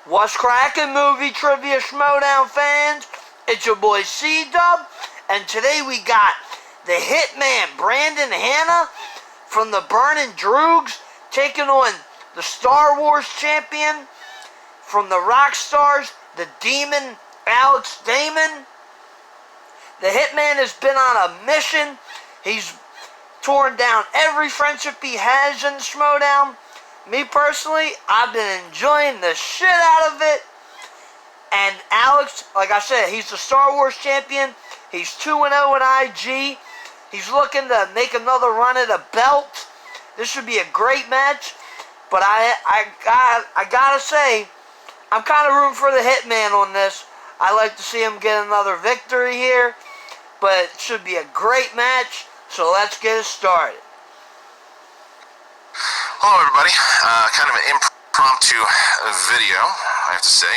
What's crackin', movie trivia Schmoedown fans? It's your boy C-Dub, and today we got the Hitman Brandon Hanna from the Burning Droogs taking on the Star Wars champion from the Rockstars, the Demon Damon. The Hitman has been on a mission. He's torn down every friendship he has in Schmoedown. Me personally, I've been enjoying the shit out of it. And Alex, like I said, he's the Star Wars champion. He's 2-0 in IG. He's looking to make another run at a belt. This should be a great match. But I gotta say, I'm kind of rooting for the Hitman on this. I like to see him get another victory here. But it should be a great match. So let's get it started. Hello everybody, kind of an impromptu video, I have to say.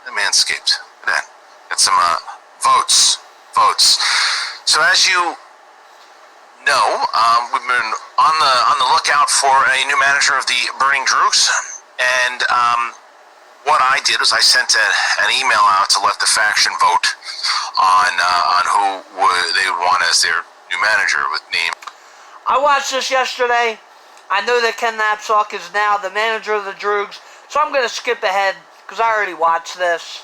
The Manscaped, got some votes. So as you know, we've been on the lookout for a new manager of the Burning Droogs, and what I did was I sent an email out to let the faction vote on who they would want as their new manager with name. I watched this yesterday. I know that Ken Napzok is now the manager of the Droogs, so I'm going to skip ahead because I already watched this.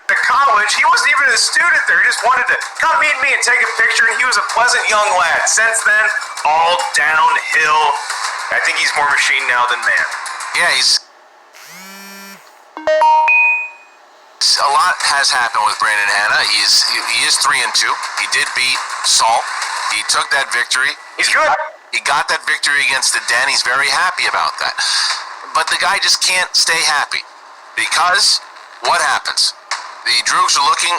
At college, he wasn't even a student there. He just wanted to come meet me and take a picture, and he was a pleasant young lad. Since then, all downhill. I think he's more machine now than man. Yeah, a lot has happened with Brandon Hanna. He is 3-2. He did beat Saul. He took that victory. He's good. He got that victory against the Den. He's very happy about that. But the guy just can't stay happy because what happens? The Droogs are looking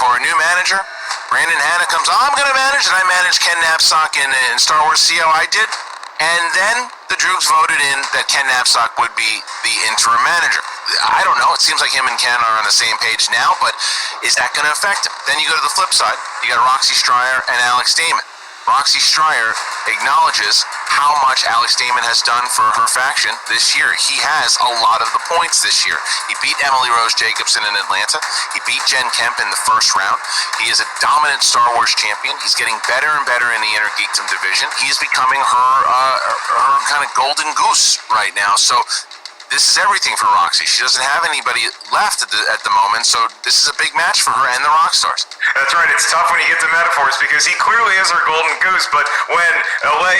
for a new manager. Brandon Hanna comes, I'm going to manage, and I managed Ken Napzok in Star Wars. See how I did? And then the Droogs voted in that Ken Napzok would be the interim manager. I don't know. It seems like him and Ken are on the same page now, but is that going to affect him? Then you go to the flip side. You got Roxy Stryer and Alex Damon. Roxy Stryer acknowledges how much Alex Damon has done for her faction this year. He has a lot of the points this year. He beat Emily Rose Jacobson in Atlanta. He beat Jen Kemp in the first round. He is a dominant Star Wars champion. He's getting better and better in the Inner Geekdom division. He is becoming her kind of golden goose right now. So this is everything for Roxy. She doesn't have anybody left at the moment, so this is a big match for her and the Rockstars. That's right. It's tough when you get to metaphors because he clearly is our golden goose, but when you lay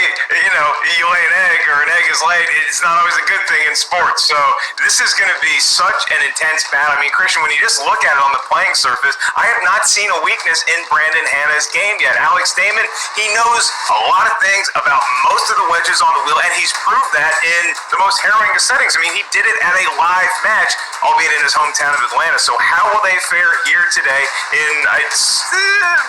an egg or an egg is laid, it's not always a good thing in sports. So this is going to be such an intense battle. I mean, Christian, when you just look at it on the playing surface, I have not seen a weakness in Brandon Hanna's game yet. Alex Damon, he knows a lot of things about most of the wedges on the wheel, and he's proved that in the most harrowing of settings. I mean, he did it at a live match, albeit in his hometown of Atlanta. So how will they fare here today in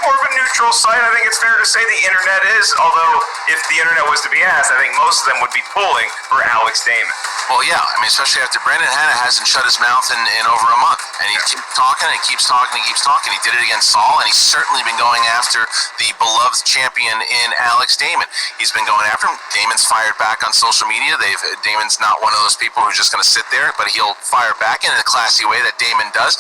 more of a neutral site? I think it's fair to say the internet is, although if the internet was to be asked, I think most of them would be pulling for Alex Damon. Well, yeah, I mean, especially after Brandon Hanna hasn't shut his mouth in over a month. And he keeps talking and keeps talking and keeps talking. He did it against Saul, and he's certainly been going after the beloved champion in Alex Damon. He's been going after him. Damon's fired back on social media. Damon's not one of those people who's just going to sit there, but he'll fire back in a classy way that Damon does.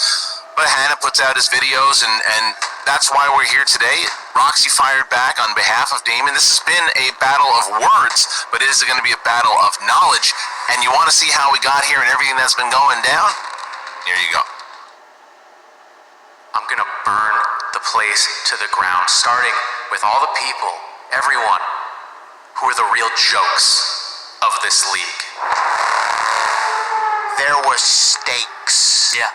But Hanna puts out his videos, and that's why we're here today. Roxy fired back on behalf of Damon. This has been a battle of words, but it is going to be a battle of knowledge. And you want to see how we got here and everything that's been going down? Here you go. I'm going to burn the place to the ground, starting with all the people, everyone, who are the real jokes of this league. There were stakes. Yeah.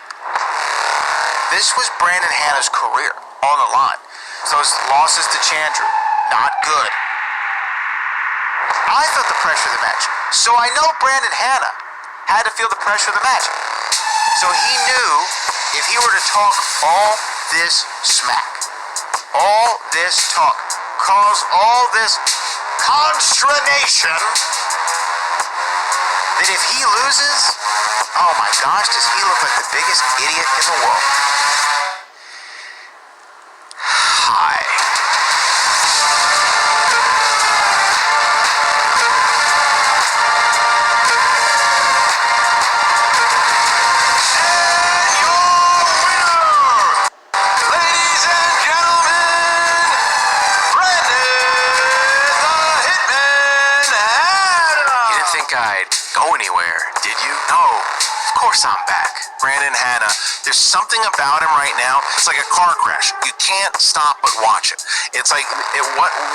This was Brandon Hanna's career on the line. Those losses to Chandru, not good. I felt the pressure of the match. So I know Brandon Hanna had to feel the pressure of the match. So he knew if he were to talk all this smack, all this talk, cause all this consternation, that if he loses, Oh my gosh, does he look like the biggest idiot in the world? Hi. Ladies and gentlemen, Brandon the Hitman Hanna. You didn't think I'd go anywhere, did you? No, of course I'm back. Brandon Hanna, there's something about him right now. It's like a car crash. You can't stop but watch it. It's like,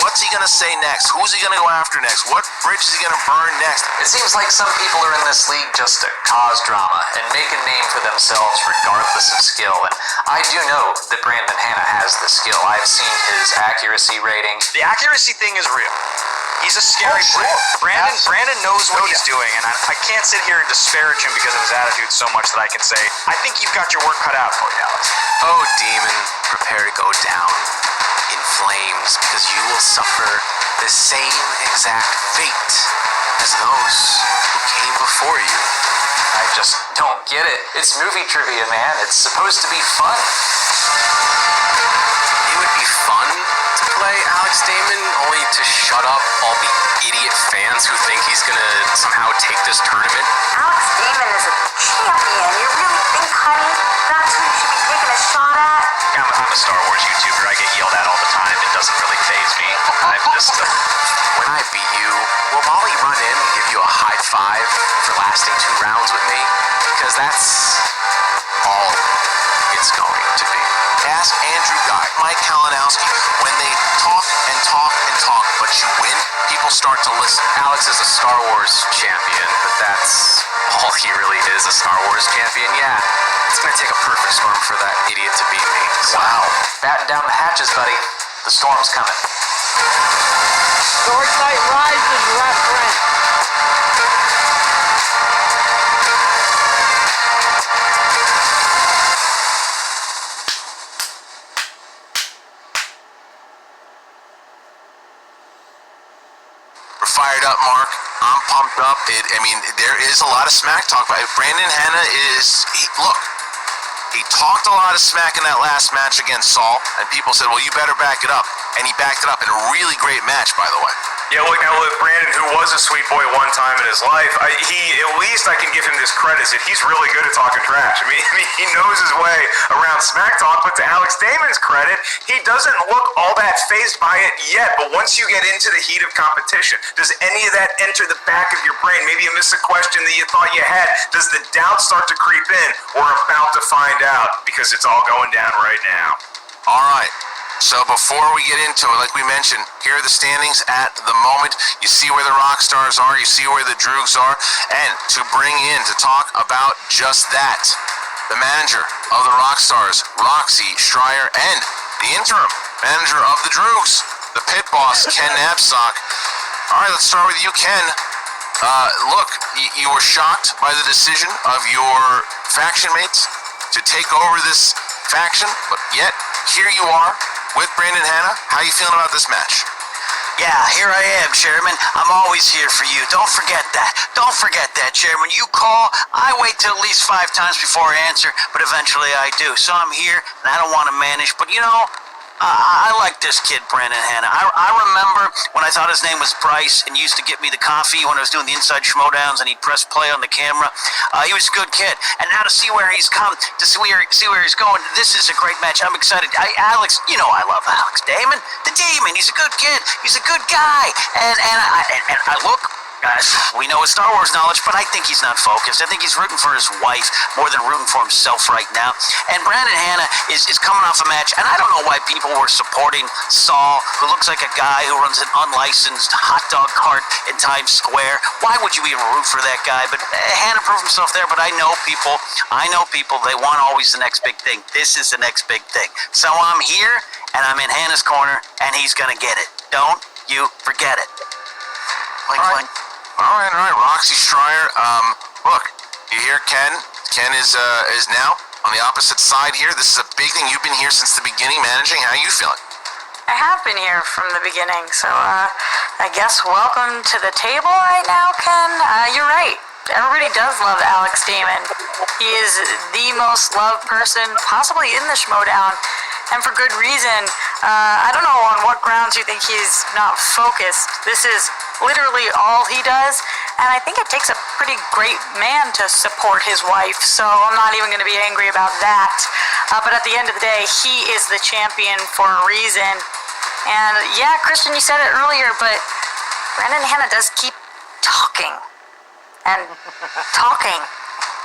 what's he gonna say next? Who's he gonna go after next? What bridge is he gonna burn next? It seems like some people are in this league just to cause drama and make a name for themselves regardless of skill. And I do know that Brandon Hanna has the skill. I've seen his accuracy rating. The accuracy thing is real. He's a scary player. Brandon knows what he's doing, and I can't sit here and disparage him because of his attitude so much that I can say, I think you've got your work cut out for you, Alex. Oh, Demon, prepare to go down in flames because you will suffer the same exact fate as those who came before you. I just don't get it. It's movie trivia, man. It's supposed to be fun. It would be fun to play Alex Damon, only to shut up all the idiot fans who think he's gonna somehow take this tournament. Alex Damon is a champion. You really think, honey, that's who you should be taking a shot at? I'm a Star Wars YouTuber. I get yelled at all the time. It doesn't really faze me. I'm just... When I beat you, will Molly run in and give you a high five for lasting 2 rounds with me? Because that's all it's going to be. Ask Andrew Guy, Mike Kalinowski. When they talk and talk and talk, but you win, people start to listen. Alex is a Star Wars champion, but that's all he really is, a Star Wars champion. Yeah, it's gonna take a perfect storm for that idiot to beat me. So, Wow. batten down the hatches, buddy. The storm's coming. Dark Knight Rises reference. We're fired up, Mark. I'm pumped up. There is a lot of smack talk. Brandon Hanna look, he talked a lot of smack in that last match against Saul, and people said, well, you better back it up. And he backed it up in a really great match, by the way. Yeah, look, now with Brandon, who was a sweet boy one time in his life, I can give him this credit that he's really good at talking trash. I mean, he knows his way around smack talk, but to Alex Damon's credit, he doesn't look all that fazed by it yet. But once you get into the heat of competition, does any of that enter the back of your brain? Maybe you missed a question that you thought you had. Does the doubt start to creep in? We're about to find out because it's all going down right now. All right. So before we get into it, like we mentioned, here are the standings at the moment. You see where the rock stars are. You see where the droogs are. And to bring in to talk about just that, the manager of the rock stars, Roxy Schreier, and the interim manager of the droogs, the pit boss, Ken Knapsack. All right, let's start with you, Ken. Look, you were shocked by the decision of your faction mates to take over this faction, but yet here you are with Brandon Hanna. How you feeling about this match? Yeah, here I am, Chairman. I'm always here for you. Don't forget that. Don't forget that, Chairman. You call, I wait till at least 5 times before I answer, but eventually I do. So I'm here, and I don't want to manage, but you know, I like this kid, Brandon Hanna. I remember when I thought his name was Bryce and he used to get me the coffee when I was doing the inside Schmoedowns and he'd press play on the camera. He was a good kid. And now to see where he's come, to see where he's going, this is a great match. I'm excited. Alex, you know I love Alex Damon. The Demon, he's a good kid. He's a good guy. And I look... we know his Star Wars knowledge, but I think he's not focused. I think he's rooting for his wife more than rooting for himself right now. And Brandon Hanna is coming off a match, and I don't know why people were supporting Saul, who looks like a guy who runs an unlicensed hot dog cart in Times Square. Why would you even root for that guy? But Hanna proved himself there, but I know people, they want always the next big thing. This is the next big thing. So I'm here, and I'm in Hanna's corner, and he's going to get it. Don't you forget it. All right, Roxy Schreier. Look, you hear Ken? Ken is now on the opposite side here. This is a big thing. You've been here since the beginning managing. How are you feeling? I have been here from the beginning, so I guess welcome to the table right now, Ken. You're right. everybody does love Alex Damon. He is the most loved person possibly in the Schmoedown, and for good reason. I don't know on what grounds you think he's not focused. This is literally all he does, and I think it takes a pretty great man to support his wife, so I'm not even going to be angry about that. But at the end of the day, he is the champion for a reason. And yeah, Christian, you said it earlier, but Brandon Hanna does keep talking and talking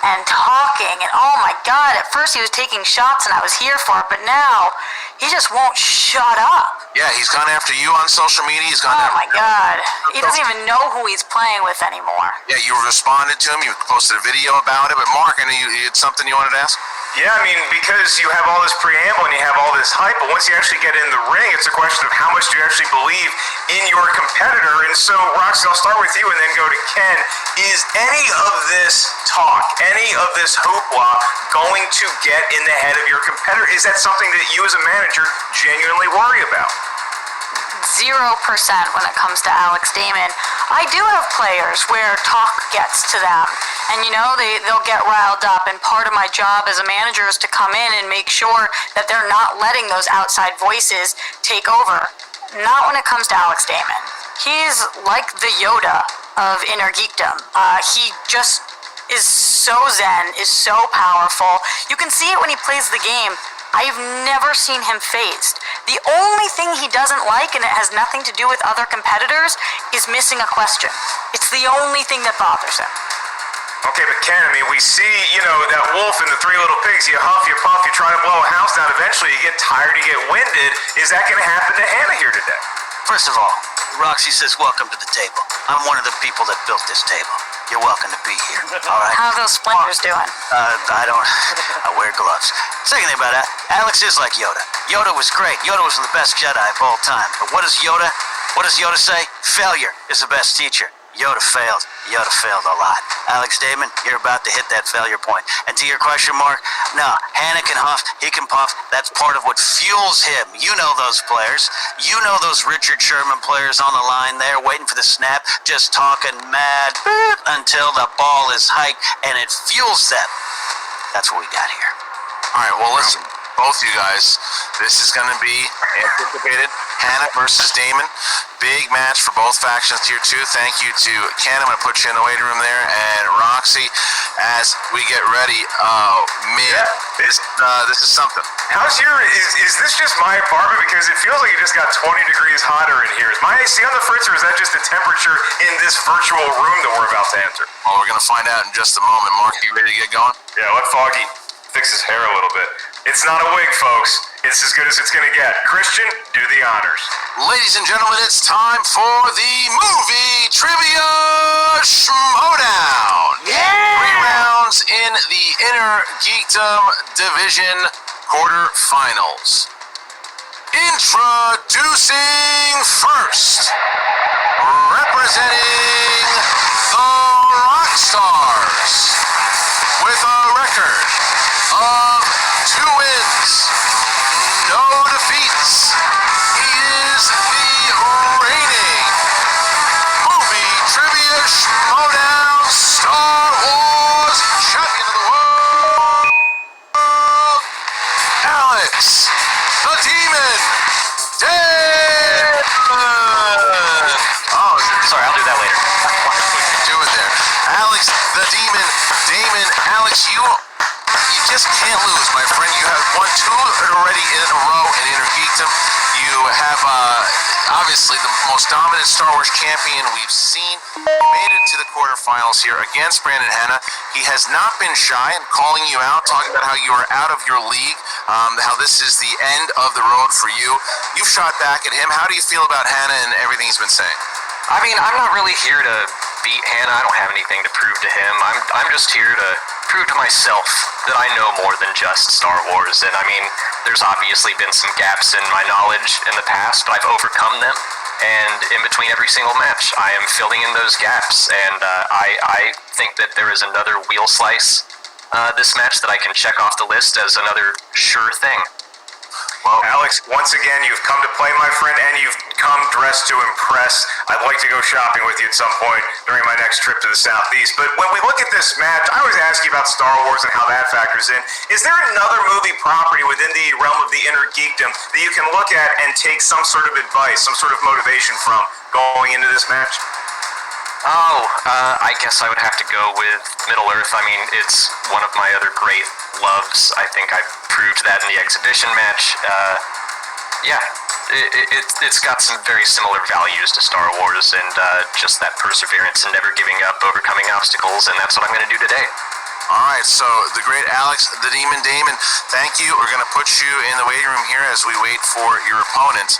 and talking, and oh my god, at first he was taking shots and I was here for it, but now he just won't shut up. Yeah, he's gone after you on social media. He's gone Oh after my god, he doesn't even know who he's playing with anymore. Yeah, you responded to him. You posted a video about it. But Mark, I know you had something you wanted to ask? Yeah, I mean, because you have all this preamble and you have all this hype, but once you actually get in the ring, it's a question of how much do you actually believe in your competitor. And so, Roxy, I'll start with you and then go to Ken. Is any of this talk, any of this hoopla going to get in the head of your competitor? Is that something that you as a manager genuinely worry about? 0% when it comes to Alex Damon. I do have players where talk gets to them, and they'll get riled up, and part of my job as a manager is to come in and make sure that they're not letting those outside voices take over. Not when it comes to Alex Damon. He's like the Yoda of inner geekdom. He just is so zen, is so powerful. You can see it when he plays the game. I've never seen him phased. The only thing he doesn't like, and it has nothing to do with other competitors, is missing a question. It's the only thing that bothers him. Okay, but Ken, I mean, we see, that wolf and the three little pigs. You huff, you puff, you try to blow a house down. Eventually, you get tired, you get winded. Is that going to happen to Hanna here today? First of all, Roxy says welcome to the table. I'm one of the people that built this table. You're welcome to be here, all right? How are those splinters doing? I wear gloves. Second thing about that, Alex is like Yoda. Yoda was great. Yoda was the best Jedi of all time. But what does Yoda say? Failure is the best teacher. Yoda failed. Yoda failed a lot. Alex Damon, you're about to hit that failure point. And to your question, Mark, no, Hanna can huff, he can puff. That's part of what fuels him. You know those players. You know those Richard Sherman players on the line there waiting for the snap, just talking mad until the ball is hiked, and it fuels them. That's what we got here. All right, well, listen, both you guys, this is going to be anticipated. Hanna versus Damon. Big match for both factions here, too. Thank you to Ken. I'm going to put you in the waiting room there. And Roxy, as we get ready. Oh, man. Yeah, this is something. How's is this just my apartment? Because it feels like it just got 20 degrees hotter in here. Is my AC on the fritz, or is that just the temperature in this virtual room that we're about to enter? Well, we're going to find out in just a moment. Mark, you ready to get going? Yeah, let Foggy fix his hair a little bit. It's not a wig, folks. It's as good as it's gonna get. Christian, do the honors. Ladies and gentlemen, it's time for the movie trivia Schmoedown. Yeah! 3 rounds in the Inner Geekdom Division quarterfinals. Introducing first, representing the Rockstars, with a record of 2 wins, no defeats. He is the reigning movie trivia Schmoedown Star Wars champion of the world, Alex the Demon Damon. Oh, sorry, I'll do that later. Do it there. Alex the Demon Damon. Alex, you just can't lose, my friend. You have won 2 already in a row in Inner Geekdom. You have, obviously, the most dominant Star Wars champion we've seen. You made it to the quarterfinals here against Brandon Hanna. He has not been shy in calling you out, talking about how you are out of your league, how this is the end of the road for you. You've shot back at him. How do you feel about Hanna and everything he's been saying? I mean, I'm not really here to beat Hanna. I don't have anything to prove to him. I'm just here to prove to myself that I know more than just Star Wars. And I mean, there's obviously been some gaps in my knowledge in the past, but I've overcome them. And in between every single match, I am filling in those gaps. And I think that there is another wheel slice this match that I can check off the list as another sure thing. Well, Alex, once again, you've come to play, my friend, and you've come dressed to impress. I'd like to go shopping with you at some point during my next trip to the Southeast. But when we look at this match, I always ask you about Star Wars and how that factors in. Is there another movie property within the realm of the inner geekdom that you can look at and take some sort of advice, some sort of motivation from going into this match? I guess I would have to go with Middle Earth. I mean, it's one of my other great loves. I think I proved that in the exhibition match. Yeah, it's got some very similar values to Star Wars, and just that perseverance and never giving up, overcoming obstacles, and that's what I'm going to do today. All right, so the great Alex, the Demon Damon, thank you. We're going to put you in the waiting room here as we wait for your opponent.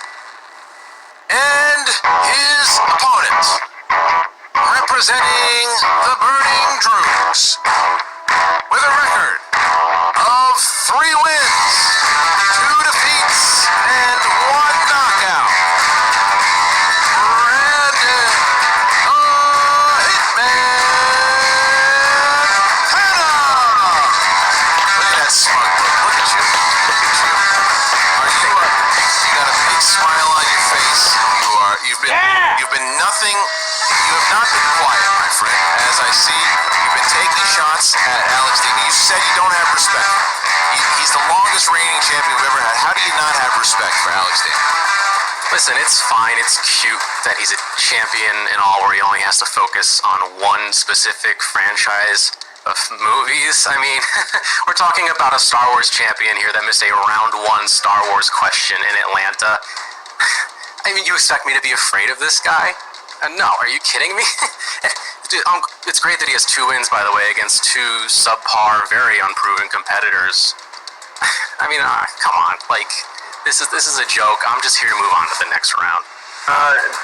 And his opponent, representing the Burning Droogs, with a record of 3 wins, 2 defeats, and 1 knockout, Brandon Hitman Hanna! Look at that smug look. Look at you. Look at you. Are you you got a big smile on your face. You've been nothing. You have not been quiet, my friend. As I see, you've been taking shots at Alex Damon. You said you don't have respect. He's the longest reigning champion we've ever had. How do you not have respect for Alex Damon? Listen, it's fine. It's cute that he's a champion and all, where he only has to focus on one specific franchise of movies. I mean, we're talking about a Star Wars champion here that missed a round 1 Star Wars question in Atlanta. I mean, you expect me to be afraid of this guy? No, are you kidding me? Dude, it's great that he has 2 wins, by the way, against 2 subpar, very unproven competitors. I mean, come on, like, this is a joke. I'm just here to move on to the next round.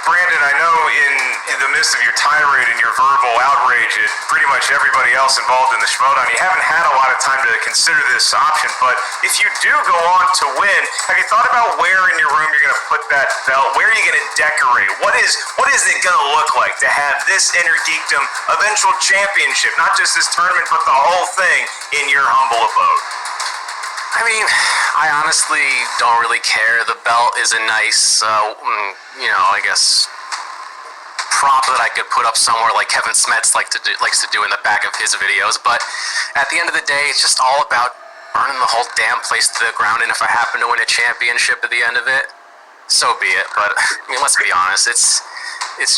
Brandon, I know in the midst of your tirade and your verbal outrage at pretty much everybody else involved in the Schmoedown, you haven't had a lot of time to consider this option, but if you do go on to win, have you thought about where in your room you're going to put that belt? Where are you going to decorate? What is it going to look like to have this Inner Geekdom eventual championship, not just this tournament, but the whole thing in your humble abode? I mean, I honestly don't really care. The belt is a nice, I guess, prop that I could put up somewhere like Kevin Smets likes to do in the back of his videos. But at the end of the day, it's just all about burning the whole damn place to the ground. And if I happen to win a championship at the end of it, so be it. But I mean, let's be honest, it's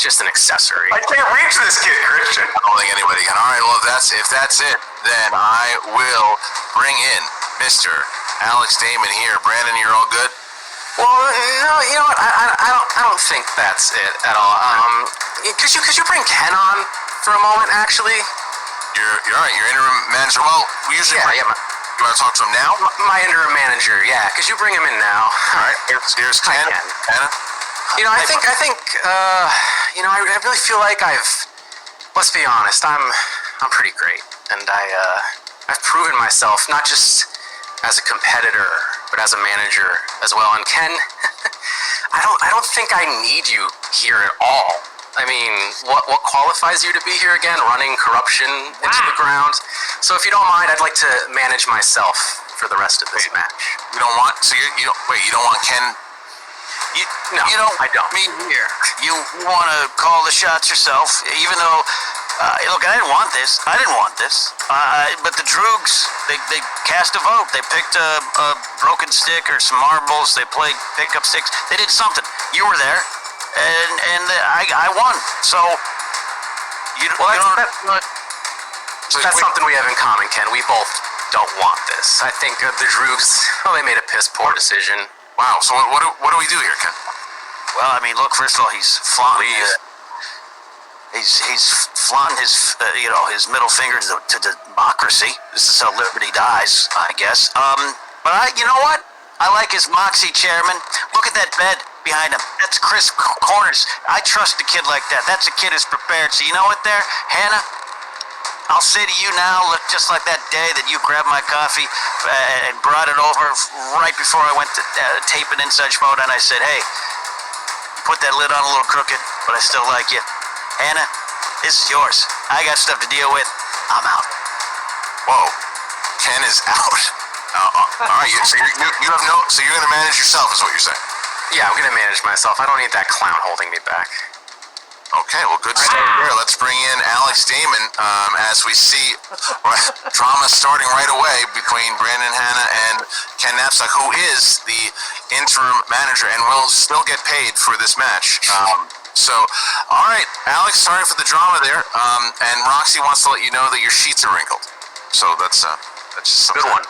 just an accessory. I can't reach this kid, Christian. I don't think anybody can. All right, well, if that's it, then I will bring in Mr. Alex Damon here. Brandon, you're all good? Well, no, you know what? I don't think that's it at all. Could you bring Ken on for a moment, actually? You're all right. You're interim manager. Well, we usually Yeah. You want to talk to him now? My interim manager, yeah. Could you bring him in now? All right. Here's Ken. Ken. Hanna. You know, I think, I really feel like let's be honest, I'm pretty great, and I've proven myself not just as a competitor, but as a manager as well. And Ken, I don't think I need you here at all. I mean, what qualifies you to be here again? Running corruption into the ground. So if you don't mind, I'd like to manage myself for the rest of this match. You don't want? So you don't want Ken? No, You don't I don't. mean here. You want to call the shots yourself, even though, look, I didn't want this. But the Droogs, they cast a vote. They picked a broken stick or some marbles. They played pickup sticks. They did something. You were there, and I won. So, That's something we have in common, Ken. We both don't want this. I think the Droogs, they made a piss poor decision. Wow. So what do we do here, Ken? Well, I mean, look. First of all, he's flaunting he's flaunting his his middle finger to democracy. This is how liberty dies, I guess. But you know what? I like his moxie, Chairman. Look at that bed behind him. That's crisp corners. I trust a kid like that. That's a kid who's prepared. So you know what, there, Hanna? I'll say to you now, look, just like that day that you grabbed my coffee and brought it over right before I went to tape it inside Schmoedown, I said, hey, put that lid on a little crooked, but I still like you. Hanna, this is yours. I got stuff to deal with. I'm out. Whoa. Ken is out. All right. So you have no. So you're going to manage yourself, is what you're saying? Yeah, I'm gonna manage myself. I don't need that clown holding me back. Okay, well, good start there. Let's bring in Alex Damon as we see drama starting right away between Brandon Hanna and Ken Knapsack, who is the interim manager and will still get paid for this match. All right, Alex, sorry for the drama there. And Roxy wants to let you know that your sheets are wrinkled. So that's just something. Good one.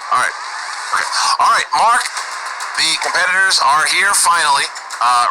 All right. Okay. All right, Mark. The competitors are here finally.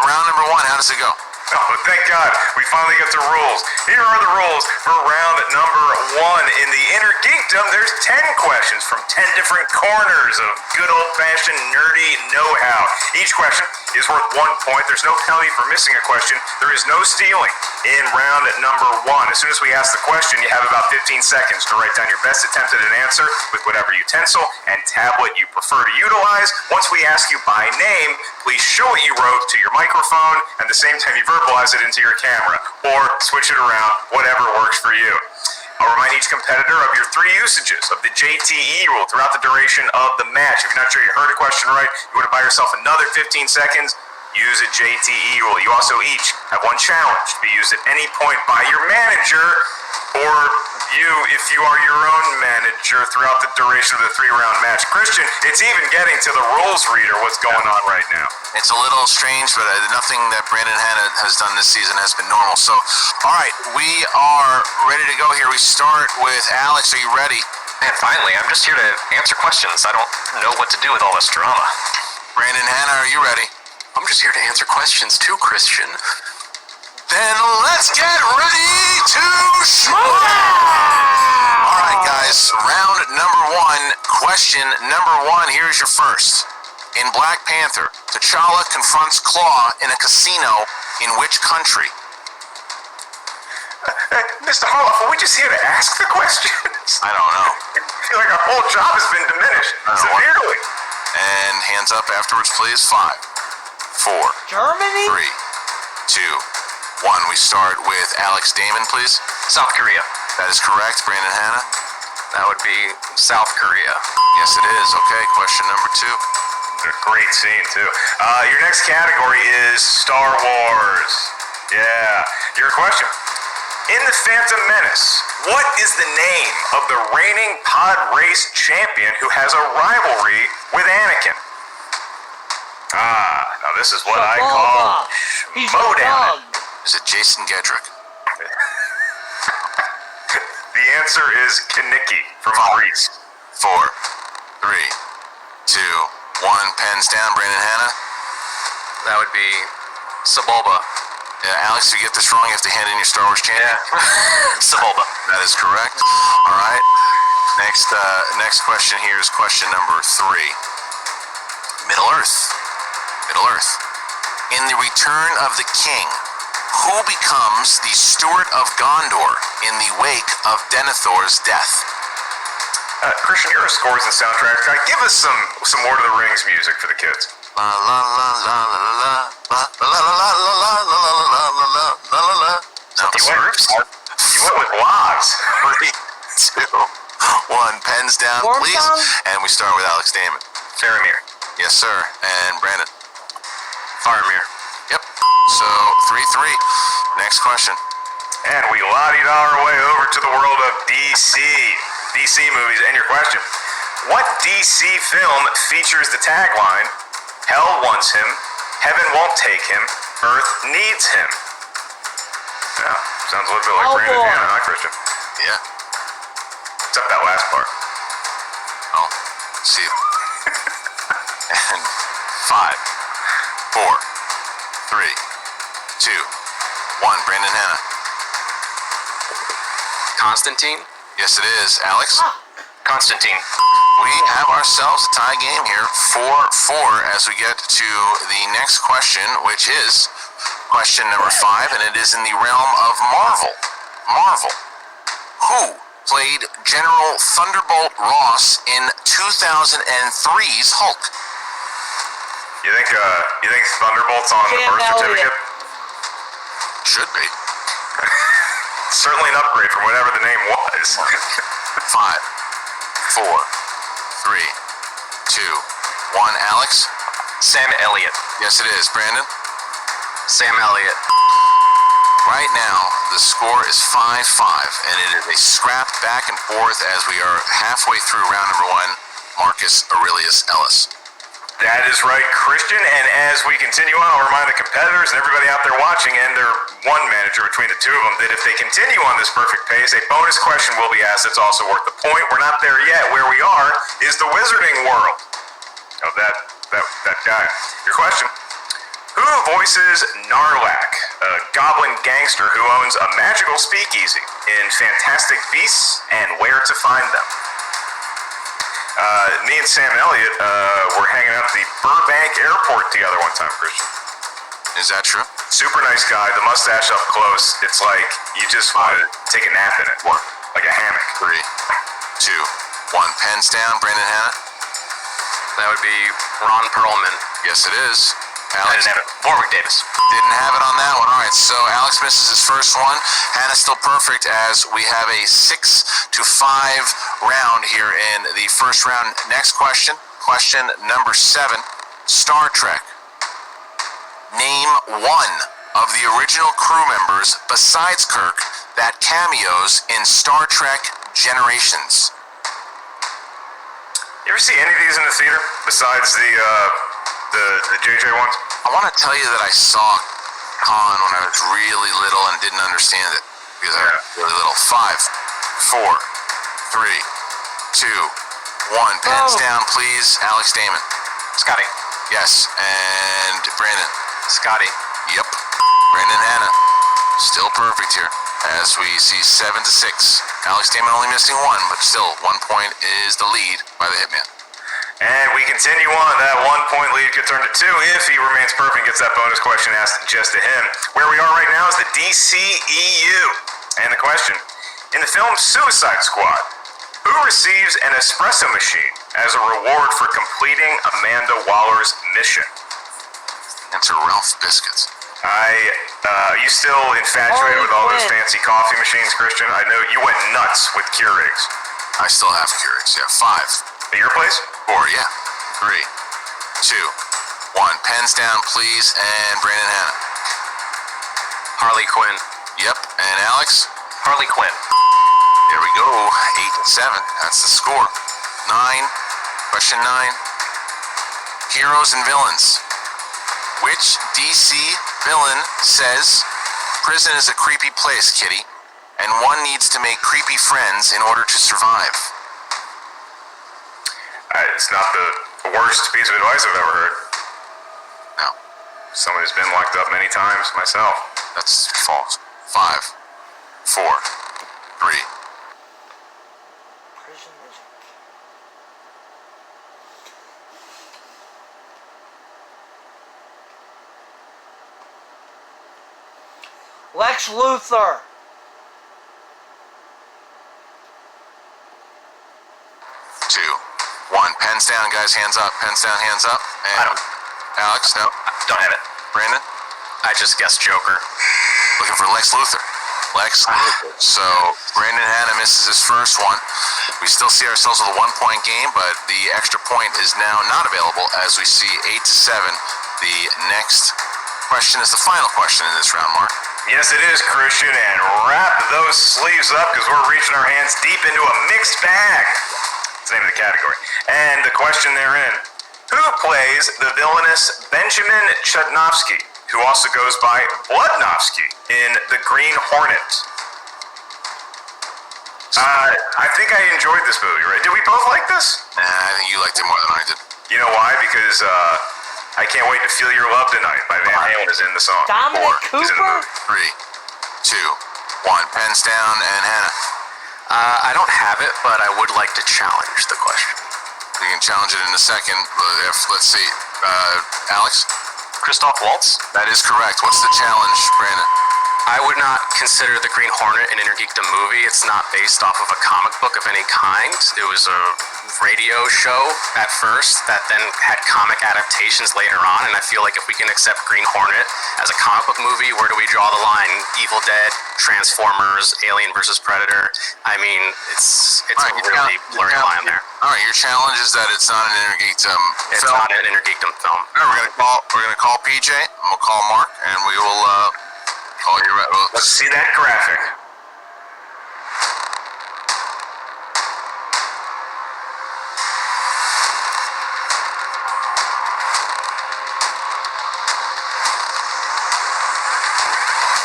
Round number 1. How does it go? Oh, thank God. We finally get the rules. Here are the rules for round number 1. In the Inner Geekdom, there's 10 questions from 10 different corners of good old-fashioned nerdy know-how. Each question is worth 1 point. There's no penalty for missing a question. There is no stealing in round number 1. As soon as we ask the question, you have about 15 seconds to write down your best attempt at an answer with whatever utensil and tablet you prefer to utilize. Once we ask you by name, please show what you wrote to your microphone, and at the same time you verbalize it into your camera, or switch it around, whatever works for you. I'll remind each competitor of your 3 usages of the JTE rule throughout the duration of the match. If you're not sure you heard a question right, you want to buy yourself another 15 seconds, use a JTE rule. You also each have 1 challenge to be used at any point by your manager, or you, if you are your own manager throughout the duration of the 3-round match. Christian, it's even getting to the rules reader what's going on right now. It's a little strange, but nothing that Brandon Hanna has done this season has been normal. So, all right, we are ready to go here. We start with Alex. Are you ready? Man, finally, I'm just here to answer questions. I don't know what to do with all this drama. Brandon Hanna, are you ready? I'm just here to answer questions too, Christian. Then let's get ready to Schmoedown! All right, guys, round number 1, question number 1. Here's your first. In Black Panther, T'Challa confronts Claw in a casino in which country? Mr. Harloff, are we just here to ask the questions? I don't know. I feel like our whole job has been diminished severely. And hands up afterwards, please. 5, 4, Germany? 3, 2, 1. We start with Alex Damon, please. South Korea. That is correct. Brandon Hanna? That would be South Korea. Yes, it is. Okay, question number 2. A great scene, too. Your next category is Star Wars. Yeah. Your question. In The Phantom Menace, what is the name of the reigning pod race champion who has a rivalry with Anakin? Now this is what I call He's a Schmoedown. dog. Is it Jason Gedrick? The answer is Kaniki from Greece. 4, 3, 2, 1. Pens down. Brandon Hanna? That would be Sebulba. Yeah, Alex, if you get this wrong, you have to hand in your Star Wars champion. Yeah. Sebulba. That is correct. All right. Next question here is question number 3. Middle Earth. Middle Earth. In The Return of the King, who becomes the Steward of Gondor in the wake of Denethor's death? Christian, you're a scores and soundtrack guy. Give us some Lord of the Rings music for the kids. La la la la la la la la la la la la la la la la la la la. You went with logs. 3, 2, 1. Pens down, Warm please. song? And we start with Alex Damon. Faramir. Yes, sir. And Brandon. Faramir. Yep. So 3-3. Next question. And we la-di-da our way over to the world of DC. DC movies. And your question. What DC film features the tagline, Hell wants him, Heaven won't take him, Earth needs him? Yeah, sounds a little bit like Brandon boy. Hanna, huh, Christian? Yeah. Except that last part. Oh, see you. And 5, 4, 3, 2, 1. Brandon Hanna. Constantine? Yes, it is. Alex? Constantine. We have ourselves a tie game here, 4-4, as we get to the next question, which is question number 5, and it is in the realm of Marvel. Marvel. Who played General Thunderbolt Ross in 2003's Hulk? You think Thunderbolt's on the Sam birth Elliott. certificate? Should be. Certainly an upgrade from whatever the name was. 5, 4, 3, 2, 1. Alex? Sam Elliott. Yes, it is. Brandon? Sam Elliott. Right now, the score is 5-5, and it is a scrap back and forth as we are halfway through round number 1. Marcus Aurelius Ellis. That is right, Christian. And as we continue on, I'll remind the competitors and everybody out there watching and their one manager between the two of them that if they continue on this perfect pace, a bonus question will be asked that's also worth the point. We're not there yet. Where we are is the wizarding world of that guy. Your question. Who voices Narlac, a goblin gangster who owns a magical speakeasy in Fantastic Beasts and Where to Find Them? Me and Sam Elliott were hanging out at the Burbank Airport together one time, Christian. Is that true? Super nice guy. The mustache up close. It's like you just want to take a nap in it. Like a hammock. 3, 2, 1. Pens down. Brandon Hanna. That would be Ron Perlman. Yes, it is. I Alex didn't have it. Warwick Davis. didn't have it on that one. All right, so Alex misses his first one. Hannah's still perfect as we have a 6-5 round here in the first round. Next question, question number 7. Star Trek. Name one of the original crew members besides Kirk that cameos in Star Trek Generations. You ever see any of these in the theater besides the JJ ones? I want to tell you that I saw Khan when I was really little and didn't understand it because I was really little. 5, 4, 3, 2, 1. Pens down, please. Alex Damon. Scotty. Yes. And Brandon. Scotty. Yep. Brandon Hanna. Still perfect here as we see 7-6. Alex Damon only missing 1, but still 1 point is the lead by the Hitman. And we continue on. That 1 point lead could turn to 2 if he remains perfect and gets that bonus question asked just to him. Where we are right now is the DCEU. And the question, in the film Suicide Squad, who receives an espresso machine as a reward for completing Amanda Waller's mission? Answer Ralph Biscuits. You still infatuated with all those fancy coffee machines, Christian? I know you went nuts with Keurigs. I still have Keurigs, yeah. 5. At your place? 4, yeah. 3, 2, 1. Pens down, please. And Brandon Hanna. Harley Quinn. Yep. And Alex? Harley Quinn. There we go. 8-7. That's the score. 9. Question 9. Heroes and villains. Which DC villain says, "Prison is a creepy place, kitty, and one needs to make creepy friends in order to survive"? It's not the worst piece of advice I've ever heard. No, Someone who's been locked up many times, myself. that's false. 5, 4, 3. Lex Luthor. 2, 1. Pens down, guys. Hands up. Pens down, hands up. And I don't. Alex, no. Don't have it. Brandon? I just guessed Joker. Looking for Lex Luthor. Lex Luthor. So Brandon Hanna misses his first one. We still see ourselves with a 1 point game, but the extra point is now not available as we see 8-7. The next question is the final question in this round, Mark. Yes, it is, Christian, and wrap those sleeves up because we're reaching our hands deep into a mixed bag. That's the name of the category. And the question therein, who plays the villainous Benjamin Chudnovsky, who also goes by Bloodnovsky in The Green Hornet? I think I enjoyed this movie, right? Did we both like this? Nah, I think you liked it more than I did. You know why? Because I Can't Wait to Feel Your Love Tonight by Van Halen is in the song. Dominic Or is in the Cooper? movie. 3, 2, 1. Pens down and Hanna. I don't have it, but I would like to challenge the question. We can challenge it in a second. But let's see. Alex? Christoph Waltz. That is correct. What's the challenge, Brandon? I would not consider The Green Hornet an Intergeekdom movie. It's not based off of a comic book of any kind. It was a radio show at first that then had comic adaptations later on, and I feel like if we can accept Green Hornet as a comic book movie, where do we draw the line? Evil Dead, Transformers, Alien versus Predator. I mean, it's Right, a really blurry line there. All right, your challenge is that it's not an Intergeekdom It's film. not an Intergeekdom film. All right, we're gonna call PJ. And we'll call Mark, and we will call you. Let's see that graphic.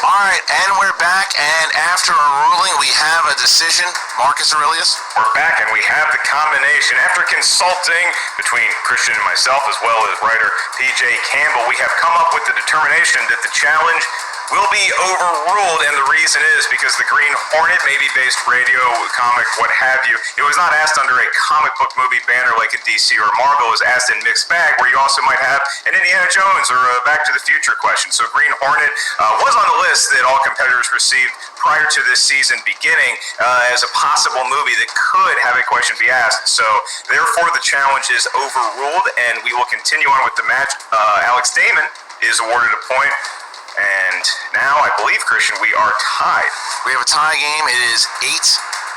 All right, and we're back. And after our ruling, we have a decision. Marcus Aurelius. We're back, and we have the combination. After consulting between Christian and myself, as well as writer PJ Campbell, we have come up with the determination that the challenge will be overruled, and the reason is because the Green Hornet, maybe based radio, comic, what have you, it was not asked under a comic book movie banner like a DC or Marvel. It was asked in mixed bag, where you also might have an Indiana Jones or a Back to the Future question. So Green Hornet was on the list that all competitors received prior to this season beginning as a possible movie that could have a question be asked. So therefore the challenge is overruled, and we will continue on with the match. Alex Damon is awarded a point. And now, I believe, Christian, we are tied. We have a tie game. It is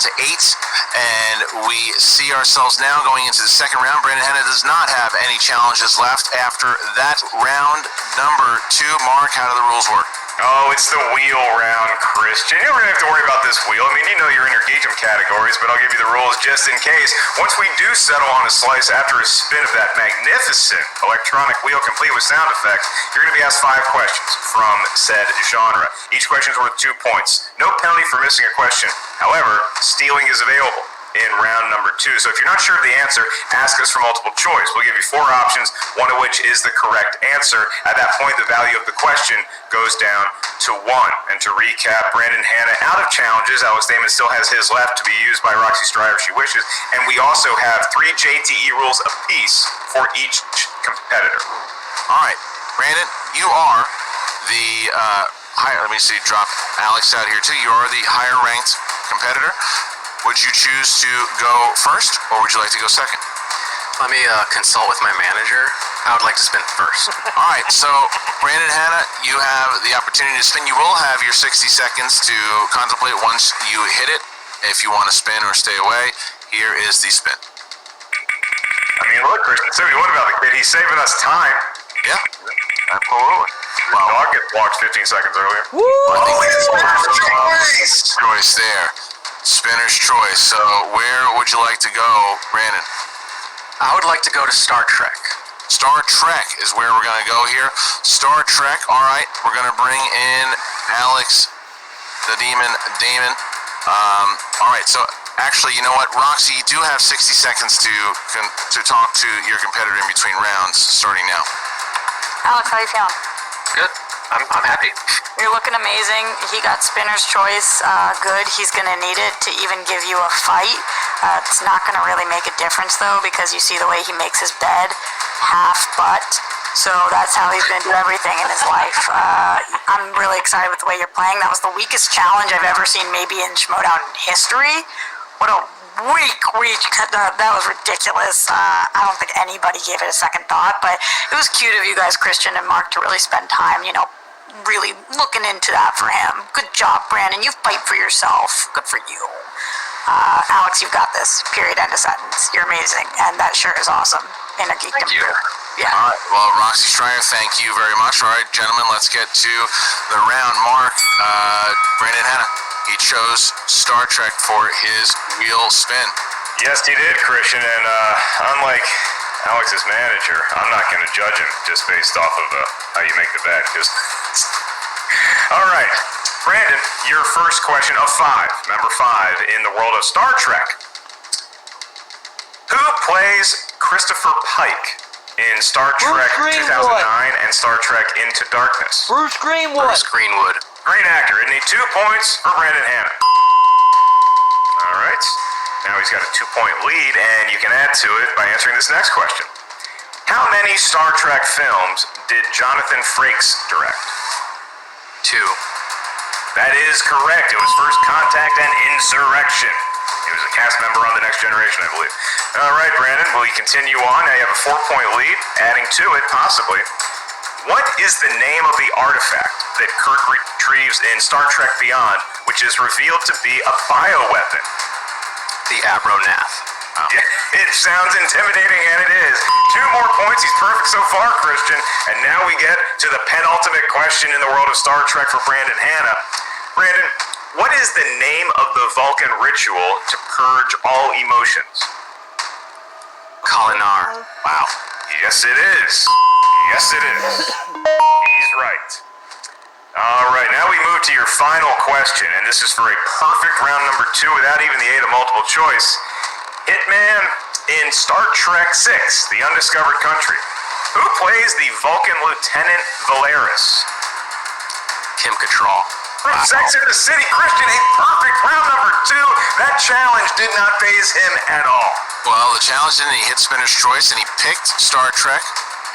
8-8, and we see ourselves now going into the second round. Brandon Hanna does not have any challenges left after that round. Number 2, Mark, how do the rules work? Oh, it's the wheel round, Christian. You don't really have to worry about this wheel. I mean, you know your Intergeekdom categories, but I'll give you the rules just in case. Once we do settle on a slice after a spin of that magnificent electronic wheel complete with sound effects, you're going to be asked 5 questions from said genre. Each question is worth 2 points. No penalty for missing a question. However, stealing is available in round number 2. So if you're not sure of the answer, ask us for multiple choice. We'll give you 4 options, one of which is the correct answer. At that point, the value of the question goes down to 1. And to recap, Brandon Hanna out of challenges. Alex Damon still has his left to be used by Roxy Stryer if she wishes. And we also have 3 JTE rules apiece for each competitor. All right, Brandon, you are the higher. Let me see. Drop Alex out here too. You are the higher ranked competitor. Would you choose to go first, or would you like to go second? Let me consult with my manager. I would like to spin first. All right, so Brandon Hanna, you have the opportunity to spin. You will have your 60 seconds to contemplate once you hit it. If you want to spin or stay away, here is the spin. I mean, look, Christian, so what about the kid? He's saving us time. Yeah. Absolutely. The dog gets walked 15 seconds earlier. Choice there. Spinner's choice. So where would you like to go, Brandon? I would like to go to Star Trek. Star Trek is where we're going to go here. Star Trek. All right, we're going to bring in Alex, the Demon, Damon. All right, so actually, you know what, Roxy, you do have 60 seconds to talk to your competitor in between rounds, starting now. Alex, how you feeling? Good. I'm happy. You're looking amazing. He got spinner's choice. Good. He's going to need it to even give you a fight. It's not going to really make a difference, though, because you see the way he makes his bed, half butt. So that's how he's going to do everything in his life. I'm really excited with the way you're playing. That was the weakest challenge I've ever seen maybe in Schmoedown history. What a weak. That was ridiculous. I don't think anybody gave it a second thought, but it was cute of you guys, Christian and Mark, to really spend time, really looking into that for him. Good job, Brandon. You fight for yourself. Good for you. Alex, you've got this. Period. End of sentence. You're amazing, and that shirt is awesome. Intergeekdom. Thank you. Yeah. All right, well, Roxy Stryer, thank you very much. All right, gentlemen, let's get to the round. Mark, Brandon Hanna, he chose Star Trek for his wheel spin. Yes, he did, Christian, and unlike Alex's manager, I'm not going to judge him just based off of how you make the bet. All right, Brandon, your first question of 5, number 5 in the world of Star Trek. Who plays Christopher Pike in Star Trek 2009 and Star Trek Into Darkness? Bruce Greenwood. Bruce Greenwood. Great actor, isn't he? 2 points for Brandon Hanna. All right. Now he's got a 2-point lead, and you can add to it by answering this next question. How many Star Trek films did Jonathan Frakes direct? 2. That is correct. It was First Contact and Insurrection. He was a cast member on The Next Generation, I believe. All right, Brandon, will you continue on? Now you have a 4-point lead, adding to it, possibly. What is the name of the artifact that Kirk retrieves in Star Trek Beyond, which is revealed to be a bioweapon? The Abronath. It sounds intimidating, and it is. 2 more points. He's perfect so far, Christian. And now we get to the penultimate question in the world of Star Trek for Brandon Hanna. Brandon, what is the name of the Vulcan ritual to purge all emotions? Kalinar. Wow. Yes, it is. Yes, it is. He's right. All right, now we move to your final question, and this is for a perfect round number 2 without even the aid of multiple choice. Hitman in Star Trek VI, The Undiscovered Country. Who plays the Vulcan Lieutenant Valeris? Kim Cattrall. From Sex in the City, Christian, a perfect round number 2. That challenge did not faze him at all. Well, the challenge didn't. He hit Spinner's Choice, and he picked Star Trek,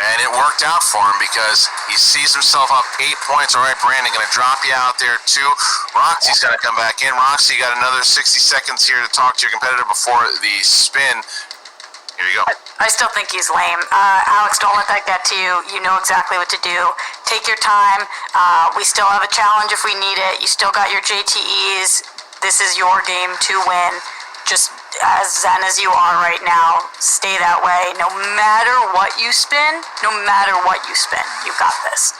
and it worked out for him because he sees himself up 8 points. All right, Brandon, going to drop you out there, too. Roxy's got to come back in. Roxy, you got another 60 seconds here to talk to your competitor before the spin. Here you go. I still think he's lame. Alex, don't let that get to you. You know exactly what to do. Take your time. We still have a challenge if we need it. You still got your JTEs. This is your game to win. Just as zen as you are right now, stay that way. No matter what you spin, you've got this.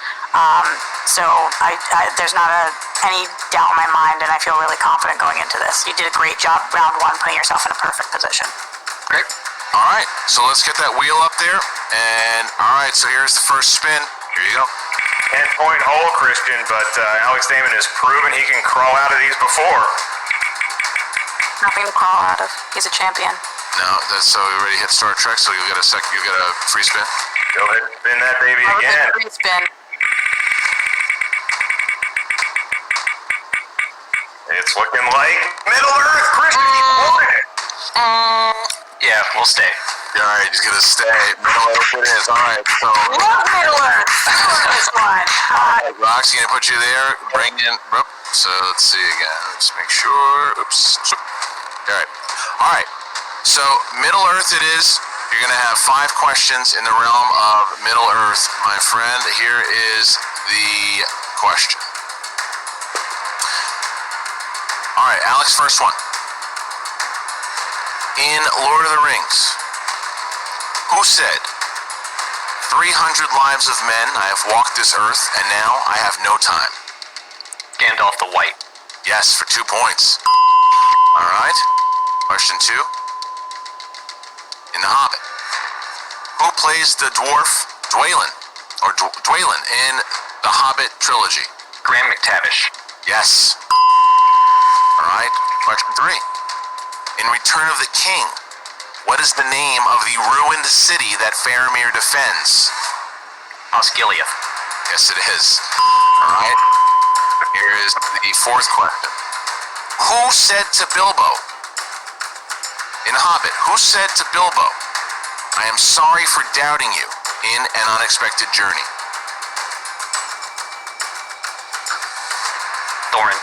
So there's not any doubt in my mind, and I feel really confident going into this. You did a great job round 1, putting yourself in a perfect position. Great. All right, so let's get that wheel up there. And, all right, so here's the first spin. Here you go. 10-point hole, Christian, but Alex Damon has proven he can crawl out of these before. Nothing to crawl out of. He's a champion. No, that's so we already hit Star Trek, so you'll get a free spin. Go ahead and spin that baby again. Free spin. It's looking like Middle Earth, Christian. He won it. Yeah, we'll stay. All right, he's gonna stay. Middle Earth it is. All right, so Love Middle Earth. This one. Roxy gonna put you there. Bring in. So let's see again. Let's make sure. Oops. All right. So Middle Earth it is. You're gonna have 5 questions in the realm of Middle Earth, my friend. Here is the question. All right, Alex, first one. In Lord of the Rings, who said, 300 lives of men I have walked this earth, and now I have no time? Gandalf the White. Yes, for 2 points. All right. Question 2. In The Hobbit, who plays the dwarf Dwalin, or Dwalin in the Hobbit trilogy? Graham McTavish. Yes. All right. Question 3. In Return of the King, what is the name of the ruined city that Faramir defends? Osgiliath. Yes, it is. All right. Here is the 4th question. Who said to Bilbo, in Hobbit, who said to Bilbo, I am sorry for doubting you in An Unexpected Journey? Thorin.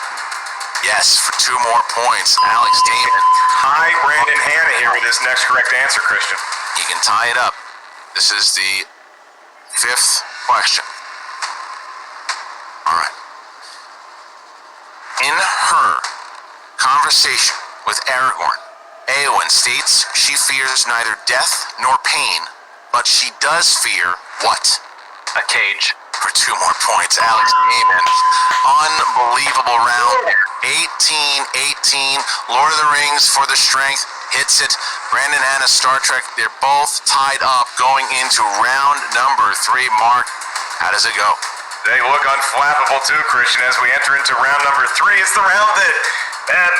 Yes, for 2 more points. Alex Damon. Hi, Brandon Hanna here with his next correct answer, Christian. He can tie it up. This is the 5th question. All right. In her conversation with Aragorn, Eowyn states she fears neither death nor pain, but she does fear what? A cage. For 2 more points, Alex Damon. Unbelievable round. 18-18. Lord of the Rings for the strength. Hits it. Brandon Hanna, Star Trek. They're both tied up going into round number 3. Mark, how does it go? They look unflappable too, Christian, as we enter into round number 3. It's the round that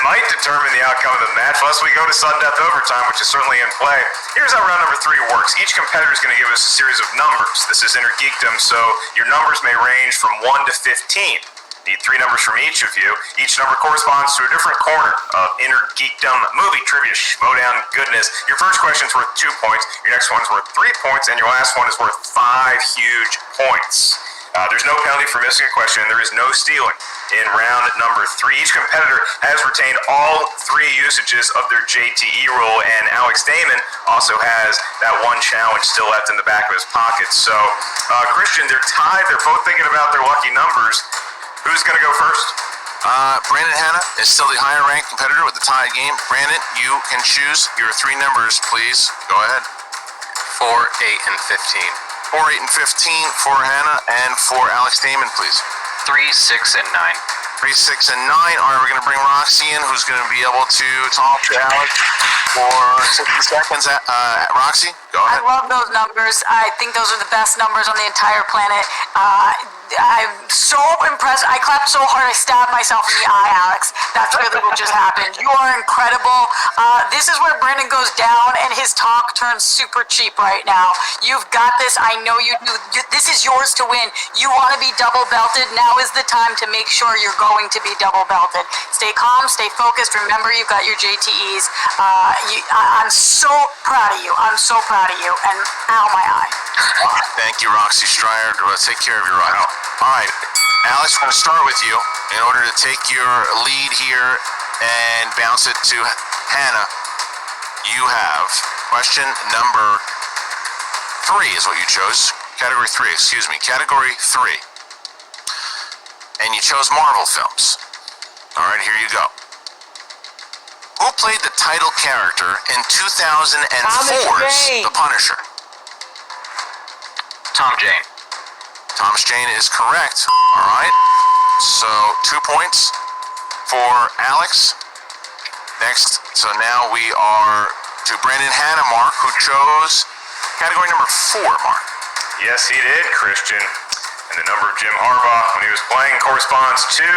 might determine the outcome of the match, unless we go to sudden death overtime, which is certainly in play. Here's how round number 3 works. Each competitor is going to give us a series of numbers. This is Inner Geekdom, so your numbers may range from 1 to 15. Need 3 numbers from each of you. Each number corresponds to a different corner of Inner Geekdom, movie, trivia, Schmoedown goodness. Your first question's worth 2 points, your next one's worth 3 points, and your last one is worth 5 huge points. There's no penalty for missing a question, and there is no stealing. In round number 3, each competitor has retained all 3 usages of their JTE rule, and Alex Damon also has that one challenge still left in the back of his pocket. So, Christian, they're tied. They're both thinking about their lucky numbers. Who's going to go first? Brandon Hanna is still the higher ranked competitor with the tied game. Brandon, you can choose your 3 numbers, please. Go ahead. 4, 8, and 15. 4, 8, and 15 for Hanna, and for Alex Damon, please. 3, 6, and 9. 3, 6, and 9. All right, we're going to bring Roxy in, who's going to be able to talk to Alex for 60 seconds. Roxy, go I ahead. love those numbers. I think those are the best numbers on the entire planet. I'm so impressed. I clapped so hard I stabbed myself in the eye, Alex. That's really what just happened. You are incredible. This is where Brandon goes down and his talk turns super cheap right now. You've got this. I know you do. This is yours to win. You want to be double belted. Now is the time to make sure you're going to be double belted. Stay calm, stay focused. Remember, you've got your JTEs. I'm so proud of you. I'm so proud of you. And ow, my eye. Thank you, Roxy Stryer. Take care of your eye. All right, Alex, we're going to start with you. In order to take your lead here and bounce it to Hanna, you have question number 3 is what you chose. Category 3, excuse me. Category 3. And you chose Marvel films. All right, here you go. Who played the title character in 2004's The Punisher? Tom Jane. Thomas Jane is correct. All right. So 2 points for Alex. Next, so now we are to Brandon Hanna, Mark, who chose category number 4, Mark. Yes, he did, Christian. And the number of Jim Harbaugh when he was playing corresponds to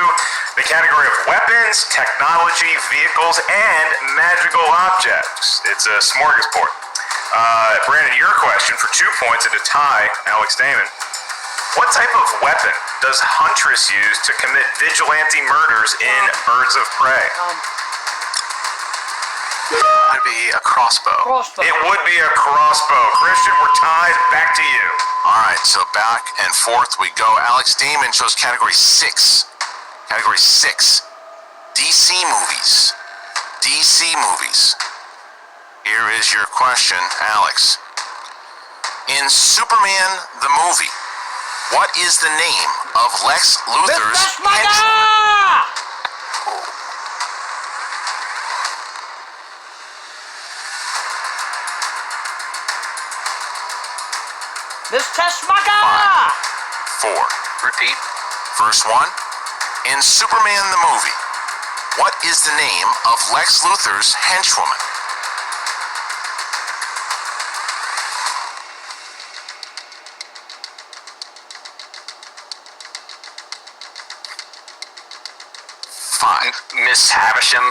the category of weapons, technology, vehicles, and magical objects. It's a smorgasbord. Brandon, your question for 2 points and to tie Alex Damon. What type of weapon does Huntress use to commit vigilante murders in Birds of Prey? That'd be a crossbow. It would be a crossbow. Christian, we're tied. Back to you. All right, so back and forth we go. Alex Damon chose category 6. Category 6. DC movies. DC movies. Here is your question, Alex. In Superman the movie, what is the name of Lex Luthor's henchman? Mr. Smucker! 4. Repeat. First one. In Superman the movie, what is the name of Lex Luthor's henchwoman? Miss Havisham.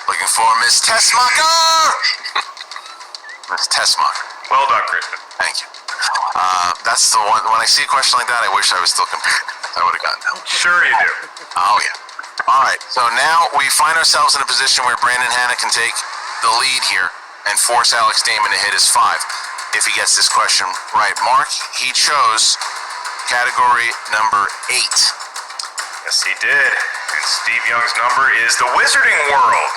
Looking for Miss Tessmacher! Miss Tessmacher. Well done, Christian. Thank you. That's the one. When I see a question like that, I wish I was still compared. I would have gotten that. Sure you do. Oh, yeah. All right. So now we find ourselves in a position where Brandon Hanna can take the lead here and force Alex Damon to hit his 5 if he gets this question right. Mark, he chose category number 8. Yes, he did. And Steve Young's number is the Wizarding World.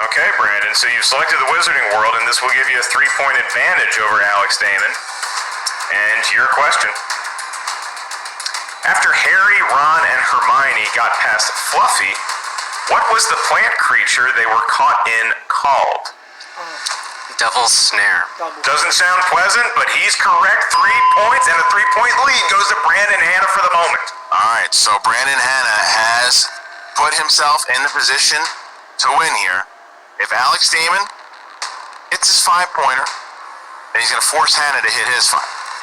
Okay, Brandon, so you've selected the Wizarding World, and this will give you a 3-point advantage over Alex Damon. And your question. After Harry, Ron, and Hermione got past Fluffy, what was the plant creature they were caught in called? Devil's Snare. Doesn't sound pleasant, but he's correct. 3 points, and a 3-point lead goes to Brandon Hanna for the moment. All right, so Brandon Hanna has put himself in the position to win here. If Alex Damon hits his 5-pointer, then he's going to force Hanna to hit his 5.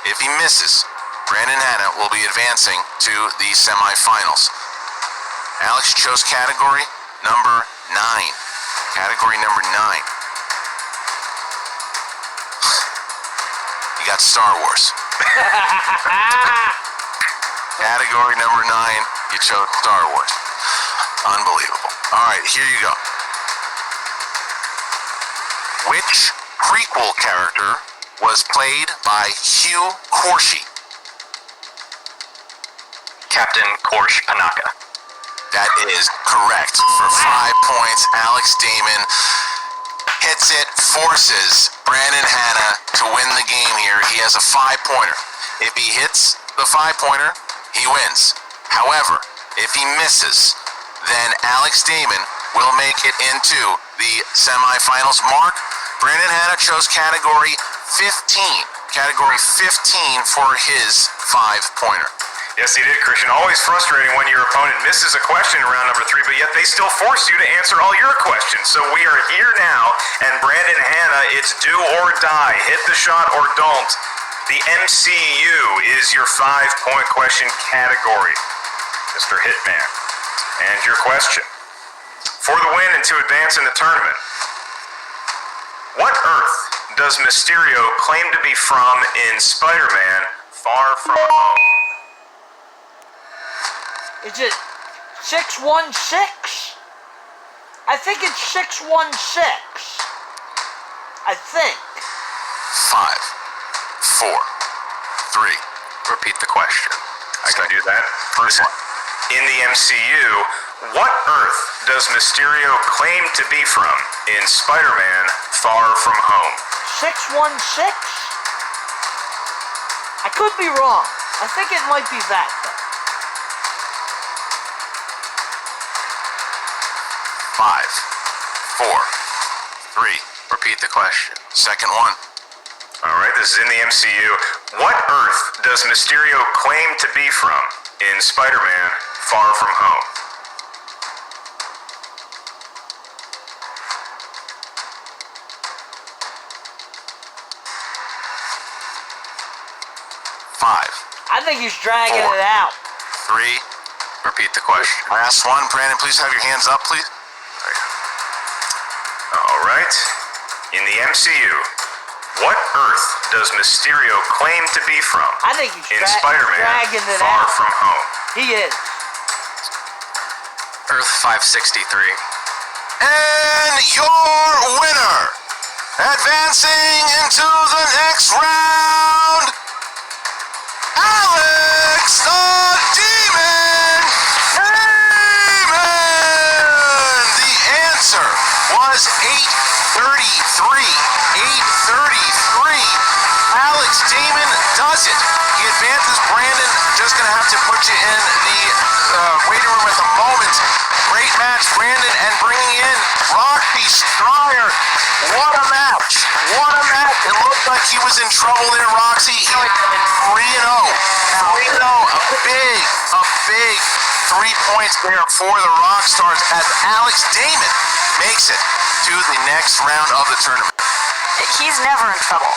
If he misses, Brandon Hanna will be advancing to the semifinals. Alex chose category number 9. Category number 9. You got Star Wars. Category number 9, you chose Star Wars. Unbelievable. All right, here you go. Which prequel character was played by Hugh Corsi? Captain Korsh Panaka. That is correct. For 5 points, Alex Damon hits it, forces Brandon Hanna to win the game here. He has a 5-pointer. If he hits the 5-pointer, he wins. However, if he misses, then Alex Damon will make it into the semifinals. Mark, Brandon Hanna chose category 15. Category 15 for his 5-pointer. Yes, he did, Christian. Always frustrating when your opponent misses a question in round number 3, but yet they still force you to answer all your questions. So we are here now, and Brandon Hanna, it's do or die. Hit the shot or don't. The MCU is your 5-point question category, Mr. Hitman. And your question. For the win and to advance in the tournament, what Earth does Mysterio claim to be from in Spider-Man Far From Home? Is it 616? I think it's 616. I think. 5, 4, 3. Repeat the question. I can do that. First one. In the MCU, what Earth does Mysterio claim to be from in Spider-Man Far From Home? 616? I could be wrong. I think it might be that, though. 5, 4, 3. Repeat the question. Second one. All right, this is in the MCU. What Earth does Mysterio claim to be from in Spider-Man Far From Home? I think he's dragging 4, it out. 3. Repeat the question. Last one. Brandon, please have your hands up, please. All right. In the MCU, what Earth does Mysterio claim to be from I think he's in Spider-Man dragging it Far out. From Home? He is. Earth 563. And your winner, advancing into the next round, Alex the Demon Damon! The answer was 833. 833. Alex Damon does it. He advances. Brandon, just going to have to put you in the waiting room at the moment. Great match, Brandon, and bringing in Rocky Stryer. What a match. What a match. It looked like he was in trouble there, Roxy. He went 3-0. 3-0. A big 3 points there for the Rockstars as Alex Damon makes it to the next round of the tournament. He's never in trouble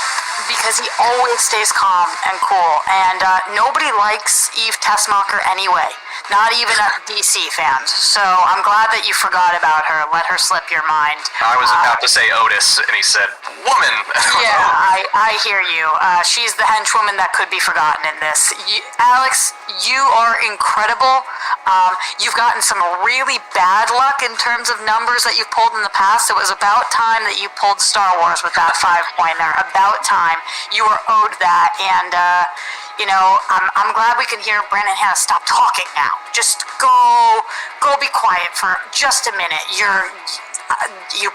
because he always stays calm and cool. And nobody likes Eve Tessmacher anyway. Not even DC fans. So I'm glad that you forgot about her. Let her slip your mind. I was about to say Otis, and he said, woman. Yeah, I hear you. She's the henchwoman that could be forgotten in this. Alex, you are incredible. You've gotten some really bad luck in terms of numbers that you've pulled in the past. It was about time that you pulled Star Wars with that 5-pointer. About time. You were owed that, and I'm glad we can hear Brandon Hanna stop talking now. Just go be quiet for just a minute. You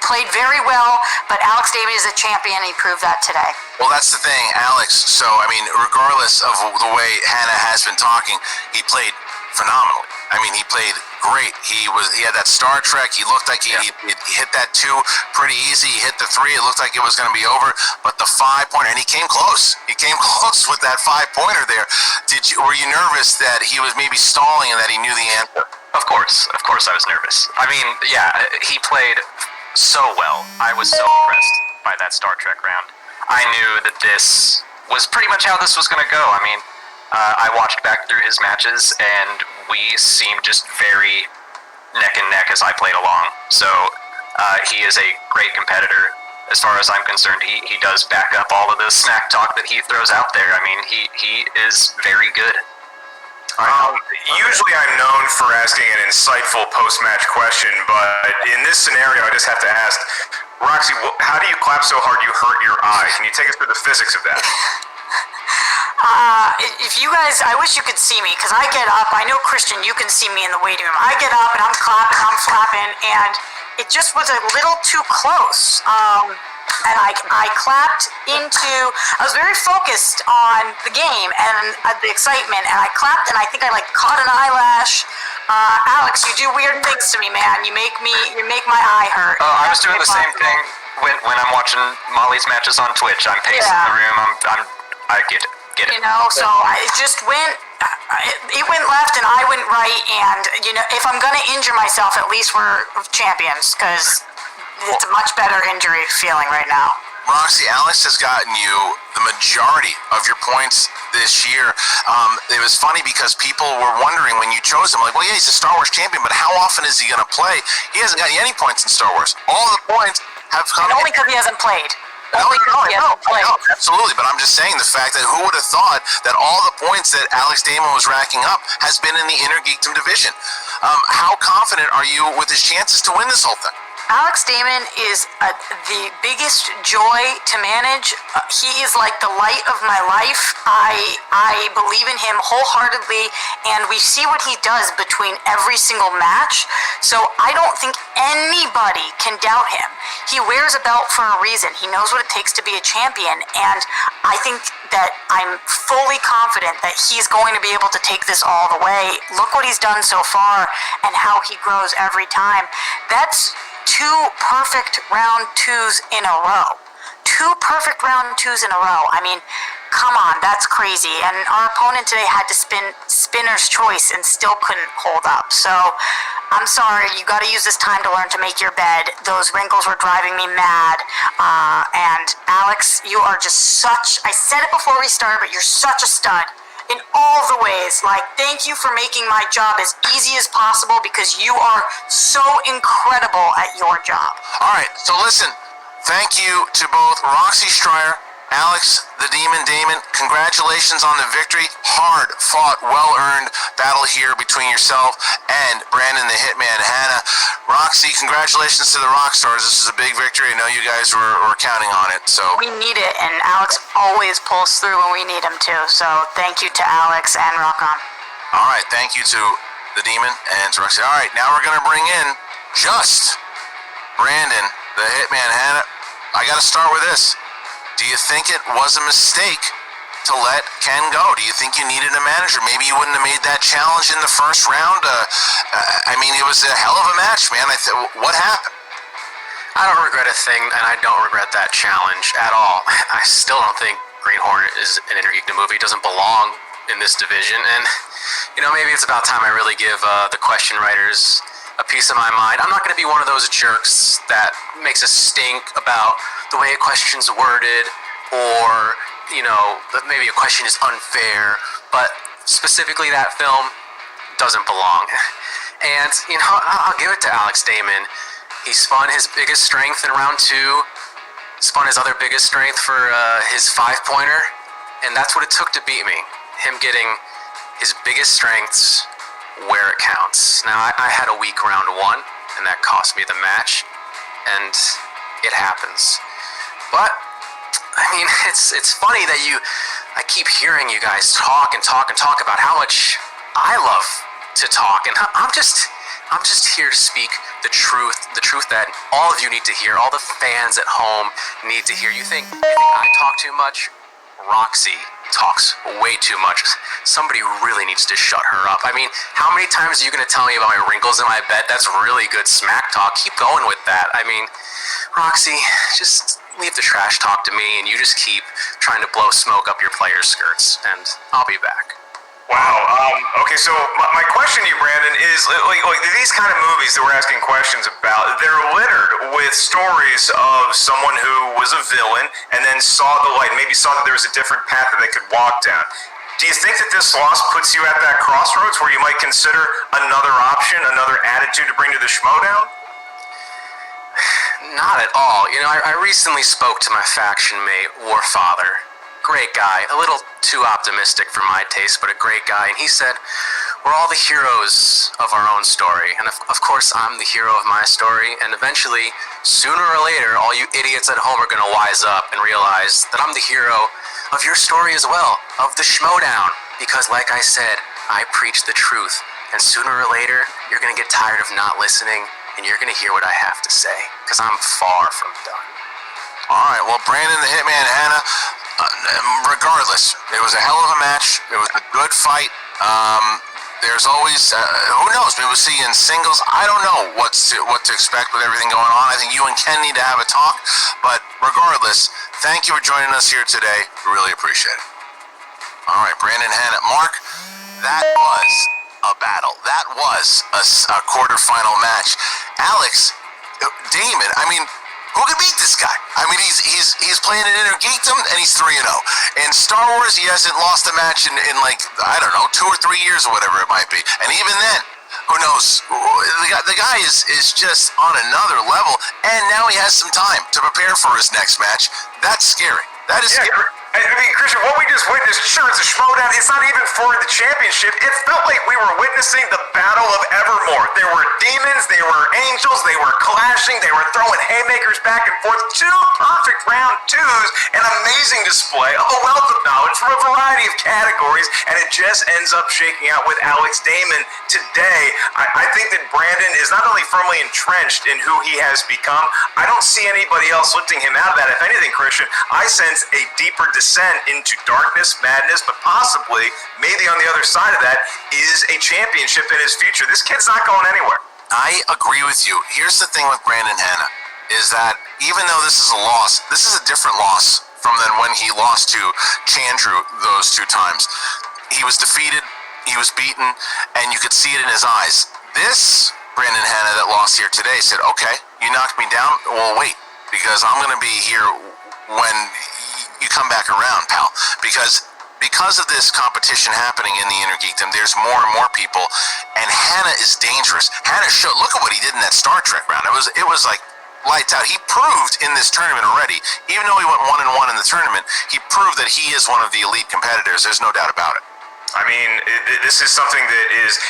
played very well, but Alex Damon is a champion, and he proved that today. Well, that's the thing, Alex. So, I mean, regardless of the way Hanna has been talking, he played phenomenally. I mean, he played great. He had that Star Trek. He looked like he hit that 2 pretty easy. He hit the 3. It looked like it was going to be over. But the 5-pointer, and he came close. He came close with that 5-pointer there. Were you nervous that he was maybe stalling and that he knew the answer? Of course I was nervous. I mean, yeah, he played so well. I was so impressed by that Star Trek round. I knew that this was pretty much how this was going to go. I mean, I watched back through his matches, and we seemed just very neck and neck as I played along. So he is a great competitor. As far as I'm concerned, he does back up all of the smack talk that he throws out there. I mean, he is very good. Usually I'm known for asking an insightful post-match question, but in this scenario, I just have to ask, Roxy, how do you clap so hard you hurt your eye? Can you take us through the physics of that? If you guys, I wish you could see me, because I get up, I know, Christian, you can see me in the waiting room. I get up and I'm clapping, I'm flapping, and it just was a little too close. And I clapped into, I was very focused on the game and the excitement, and I clapped, and I think I caught an eyelash. Alex, you do weird things to me, man. You make my eye hurt. Oh, I was doing the same thing when I'm watching Molly's matches on Twitch. I'm pacing the room. I get it. You know, so it just went. It went left and I went right, and if I'm gonna injure myself, at least we're champions, because it's a much better injury feeling right now. Roxy, Alex has gotten you the majority of your points this year. It was funny because people were wondering when you chose him, like, well, yeah, he's a Star Wars champion, but how often is he going to play? He hasn't gotten you any points in Star Wars. All the points have come only because he hasn't played. No, absolutely, but I'm just saying the fact that who would have thought that all the points that Alex Damon was racking up has been in the Inner Geekdom division. How confident are you with his chances to win this whole thing? Alex Damon is the biggest joy to manage. He is like the light of my life. I believe in him wholeheartedly, and we see what he does between every single match. So I don't think anybody can doubt him. He wears a belt for a reason. He knows what it takes to be a champion, and I think that I'm fully confident that he's going to be able to take this all the way. Look what he's done so far and how he grows every time. That's 2 perfect round 2s in a row. 2 perfect round 2s in a row. I mean, come on, that's crazy. And our opponent today had to spin spinner's choice and still couldn't hold up. So I'm sorry, you got to use this time to learn to make your bed. Those wrinkles were driving me mad. And Alex, you are just such, I said it before we started, but you're such a stud in all the ways. Thank you for making my job as easy as possible, because you are so incredible at your job. All right, so listen, thank you to both Roxy Stryer, Alex the Demon Damon. Congratulations on the victory. Hard fought, well earned battle here between yourself and Brandon the Hitman Hanna. Roxy, congratulations to the Rockstars. This is a big victory. I know you guys were counting on it. So we need it, and Alex always pulls through when we need him to. So thank you to Alex and Rock On. All right, thank you to the Demon and to Roxy. All right, now we're gonna bring in just Brandon the Hitman Hanna. I gotta start with this. Do you think it was a mistake to let Ken go? Do you think you needed a manager? Maybe you wouldn't have made that challenge in the first round. I mean, it was a hell of a match, man. What happened? I don't regret a thing, and I don't regret that challenge at all. I still don't think Green Hornet is an Inner Geekdom movie. It doesn't belong in this division, and maybe it's about time I really give the question writers a piece of my mind. I'm not going to be one of those jerks that makes a stink about the way a question's worded, or that maybe a question is unfair, but specifically that film doesn't belong. And I'll give it to Alex Damon. He spun his biggest strength in round 2, spun his other biggest strength for his 5-pointer, and that's what it took to beat me. Him getting his biggest strengths where it counts. Now, I had a weak round 1, and that cost me the match, and it happens. But I mean, it's funny that I keep hearing you guys talk about how much I love to talk, and I'm just here to speak the truth that all of you need to hear, all the fans at home need to hear. You think I talk too much? Roxy talks way too much. Somebody really needs to shut her up. I mean, how many times are you going to tell me about my wrinkles in my bed? That's really good smack talk. Keep going with that. I mean, Roxy, just leave the trash talk to me, and you just keep trying to blow smoke up your players' skirts, and I'll be back. Wow. Okay, so my question to you, Brandon, is like these kind of movies that we're asking questions about, they're littered with stories of someone who was a villain and then saw the light, maybe saw that there was a different path that they could walk down. Do you think that this loss puts you at that crossroads where you might consider another option, another attitude to bring to the Schmoedown? Not at all. I recently spoke to my faction mate, Warfather. Great guy, a little too optimistic for my taste, but a great guy. And he said, we're all the heroes of our own story. And of course, I'm the hero of my story. And eventually, sooner or later, all you idiots at home are going to wise up and realize that I'm the hero of your story as well, of the Schmoedown. Because like I said, I preach the truth. And sooner or later, you're going to get tired of not listening, and you're going to hear what I have to say. Because I'm far from done. All right, well, Brandon the Hitman Hanna, regardless, it was a hell of a match. It was a good fight. There's always, who knows, maybe we'll see you in singles. I don't know what to expect with everything going on. I think you and Ken need to have a talk. But regardless, thank you for joining us here today. We really appreciate it. All right, Brandon Hanna. Mark, that was a battle. That was a quarterfinal match. Alex, Damon, I mean, who can beat this guy? I mean, he's playing an Inner Geekdom, and he's 3-0. In Star Wars, he hasn't lost a match in like, I don't know, 2 or 3 years or whatever it might be. And even then, who knows? The guy is just on another level, and now he has some time to prepare for his next match. That's scary. That is scary. I mean, Christian, what we just witnessed, sure, it's a Schmoedown. It's not even for the championship. It felt like we were witnessing the Battle of Evermore. There were demons, there were angels, they were clashing, they were throwing haymakers back and forth. 2 perfect round 2s, an amazing display of a wealth of knowledge from a variety of categories, and it just ends up shaking out with Alex Damon today. I think that Brandon is not only firmly entrenched in who he has become, I don't see anybody else lifting him out of that. If anything, Christian, I sense a deeper descent into darkness, madness, but possibly, maybe on the other side of that, is a championship in his future. This kid's not going anywhere. I agree with you. Here's the thing with Brandon Hanna, is that even though this is a loss, this is a different loss from than when he lost to Chandru those 2 times. He was defeated, he was beaten, and you could see it in his eyes. This Brandon Hanna that lost here today said, okay, you knocked me down, well, wait, because I'm going to be here when you come back around, pal. Because of this competition happening in the Inner Geekdom, there's more and more people, and Hanna is dangerous. Hanna showed, look at what he did in that Star Trek round. It was like lights out. He proved in this tournament already, even though he went 1-1 in the tournament, he proved that he is one of the elite competitors. There's no doubt about it. I mean, this is something that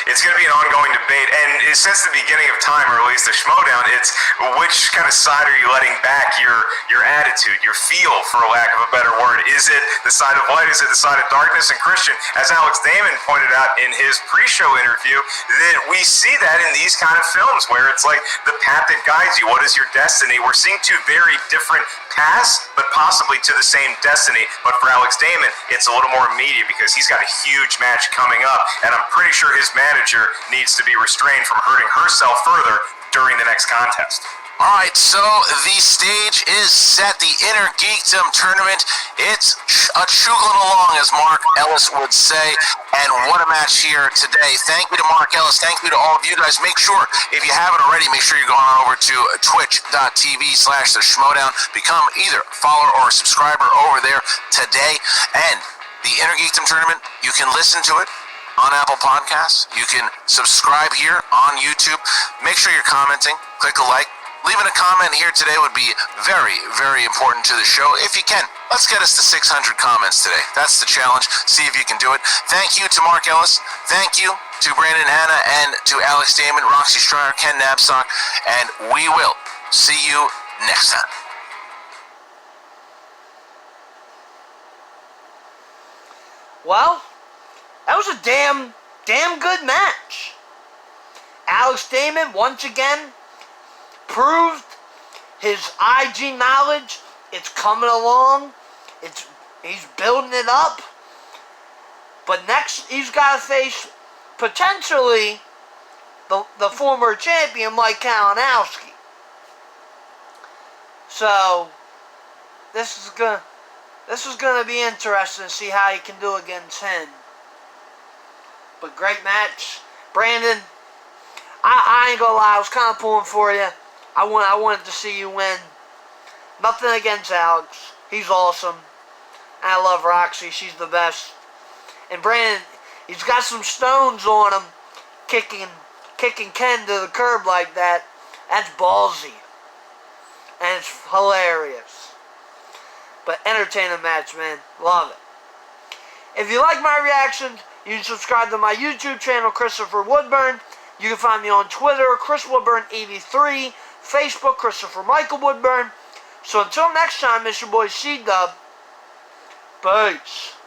it's going to be an ongoing debate, and since the beginning of time, or at least the Schmoedown, it's which kind of side are you letting back your attitude, your feel, for lack of a better word. Is it the side of light? Is it the side of darkness? And Christian, as Alex Damon pointed out in his pre-show interview, that we see that in these kind of films, where it's like the path that guides you. What is your destiny? We're seeing 2 very different paths, but possibly to the same destiny. But for Alex Damon, it's a little more immediate because he's got a huge match coming up, and I'm pretty sure his manager needs to be restrained from hurting herself further during the next contest. All right, so the stage is set. The Inner Geekdom tournament. It's a chugging along, as Mark Ellis would say. And what a match here today. Thank you to Mark Ellis. Thank you to all of you guys. Make sure, if you haven't already, make sure you go on over to twitch.tv/the Schmoedown. Become either a follower or a subscriber over there today. And the Inner Geekdom tournament, you can listen to it on Apple Podcasts. You can subscribe here on YouTube. Make sure you're commenting. Click a like. Leaving a comment here today would be very, very important to the show, if you can. Let's get us to 600 comments today. That's the challenge. See if you can do it. Thank you to Mark Ellis. Thank you to Brandon Hanna and to Alex Damon, Roxy Stryer, Ken Knapsack, and we will see you next time. Well, that was a damn good match. Alex Damon, once again, proved his IG knowledge. It's coming along. He's building it up. But next, he's got to face potentially the former champion, Mike Kalinowski. So this is gonna be interesting to see how he can do against him. But great match, Brandon. I ain't gonna lie, I was kind of pulling for you. I wanted to see you win. Nothing against Alex. He's awesome. And I love Roxy. She's the best. And Brandon, he's got some stones on him. Kicking Ken to the curb like that. That's ballsy. And it's hilarious. But entertaining match, man. Love it. If you like my reactions, you can subscribe to my YouTube channel, Christopher Woodburn. You can find me on Twitter, Chris Woodburn83. Facebook, Christopher Michael Woodburn. So until next time, it's your boy C-Dub. Peace.